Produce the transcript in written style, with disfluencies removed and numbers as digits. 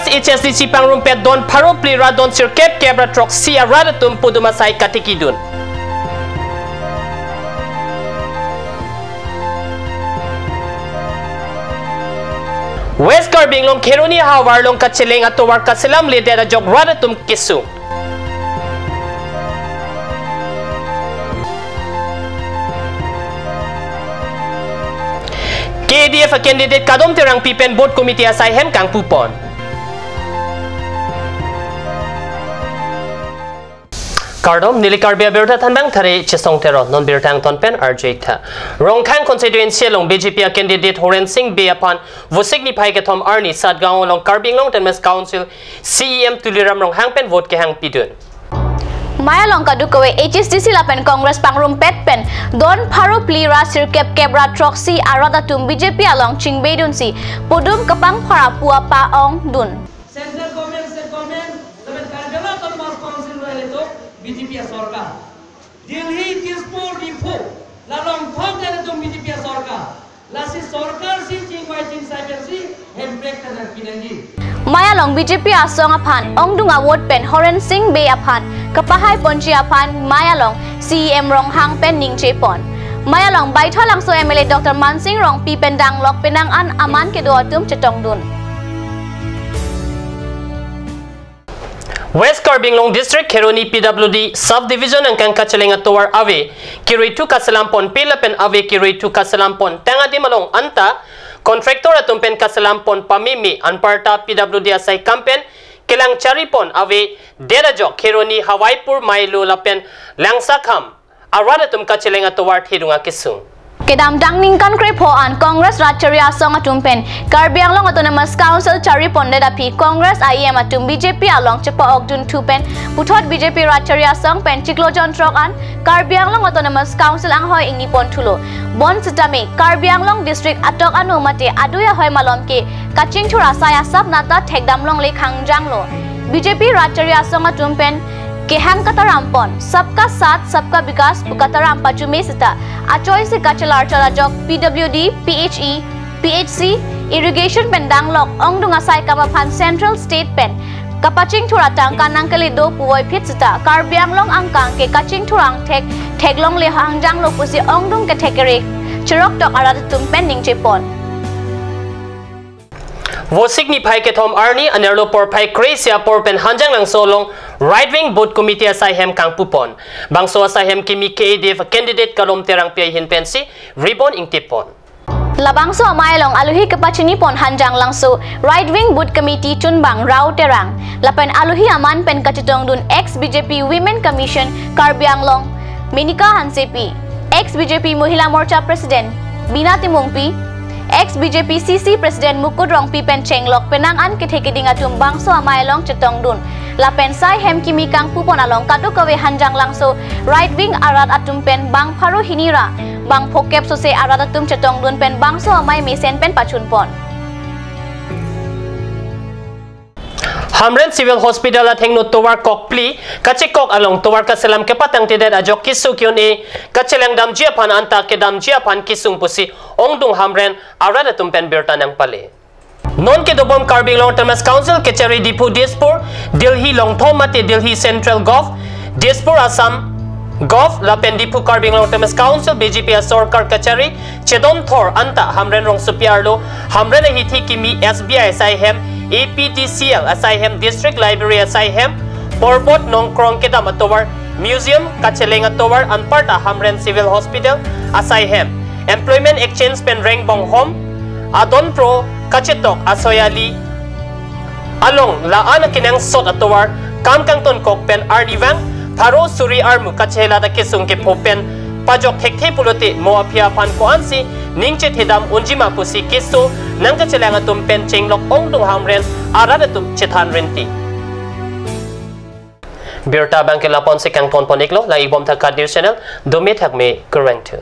HSDC pangrumpet don pharo plira don sirkep kebra trok si arada tum puduma sai katikidun. West Carbing long keroni hawar long kacheleng atowar kaselam lidera jog rada tum kisu. KDF a candidate kadom terang pipen board committee asai hem kang pupon. Kardom nilikarbia berta tanbang thare chesong tero non bertang tonpen RJ tha. Rongkhang constituency long BJP a candidate Horen Singh be upon vosigni phai ke thom Arni Satgaon long Karbing long Tenmes Council CEM tuliram rong hangpen vote ke hang pidun. Maya long kadukawe HSDC lapen Congress pangrumpet pen don pharo plira sirkep kebra troksi arada tum BJP along chingbedun si pudum kapang phara pua pa ong dun. Central government lapen Karbela Tenmes Council rele BJP सरकार दिल्ली दिसपुर दिफो लालong thong dari tum BJP सरकार lasi सरकार si chingwai ching cyber si hembrek tan pinangi Maya long BJP asong aphan ongdung award pen Horen Singh be aphan kapahai ponchi aphan Maya long CEM rong hang pen ning chepon Maya long baitha langso MLA Dr. Mansing rong pi pen dang lok penang an aman ke do tum chetong dun. West Carbing long district Keroni PWD subdivision ang kang kacheling atowar ave kiroi tu kasalampon pilapen ave kiroi tu kasalampon tanga di malong anta contractor atumpen kasalampon pamimi anparta PWD asai kampen kelang charipon ave derajok Keroni Hawaipur Mailu lapen langsakham arada tum kacheling atowar thidunga kisung. Kedam dangning kan krepo an Congress Racharia song atumpen Karbiang long Autonomous Council chari ponde dapi Congress IEM atum BJP along cepa ogdun tupen puthot BJP Racharia song pen chiklo jontrok an Karbiang long Autonomous Council ang hoy ingi pon thulo bon sitame Karbiang long district atok anu mate aduya hoy malom ke kaching chura saya sap nata thekdam long le khangjang lo BJP Racharia song atumpen Kehang katarampon sabka saath sabka vikas pukataram pajume sita achoy se kachalar charajok PWD PHE PHC irrigation pendang lok ongdung asai kapaphan Central State Pen kapaching thuratang kanang kali do puoi phit sita Karbiang long angkang ke kaching thurang theklong le hangjang lo pusi ongdung ke thekere chirok tok arat tumpen ning chepon Vosigni phai ke thom Arni anerlo por phai Cracia por pen hanjang lang solong right wing board committee asai hem kang pupon bangso asai hem kimi KDF candidate kalom terang pi hin pensi ribbon ing tipon labangso amailong aluhi kapachini pon hanjang langso right wing board committee chunbang rau terang lapen aluhi aman pen kachitong dun ex BJP Women Commission Karbiang long Minika Hansepi ex BJP Mohila Morcha President Bina Timungpi ex BJP CC President Mukut Rong Pipen Chenglok penang an kethekeding atum bangso amailong chetong dun lapen sai hem kimi kang pupon along kadukawe hanjang langso right wing arat atum pen bang pharo hinira bang phokep sose arat atum chetong dun pen bangso amai mesen pen pachun pon Hamren Civil Hospital at hengno towar kokpli kachikok along towar kasalam kepatang tidet ajok kisukyon e kachelang damjia pan anta ke damjia pan kisung pusi ongdung Hamren arada tumpen berta nang pale non ke dobom Karbing long Tenmes Council kechari dipu Dispur Delhi long thomate Delhi Central Gov Dispur Assam Gov lapen dipu Karbing long Tenmes Council BJP Sorkar kechari chedon thor anta Hamren rong supiarlo Hamren hithi kimi SBI sai hem APTCL asai hem District Library asai hem Porpot nong krong kedam atowar Museum kacheleng atowar anparta Hamren Civil Hospital asai hem Employment Exchange pen Rengbong Home Adon Pro kachetok asoyali along laan kinang sot atowar kam kang ton kok pen Arnivang Pharo Suri Armu kachela da kisung ke popen pajok thekthi pulote moapia pan ko ansi ningche thedam unjima pusi kiso nang kacheleng atum pen chenglok ongdung Hamren arada tum chethan renti Berta bangke lapon se kang ton poneklo la ibom tha kadir channel domet hak me kurang tu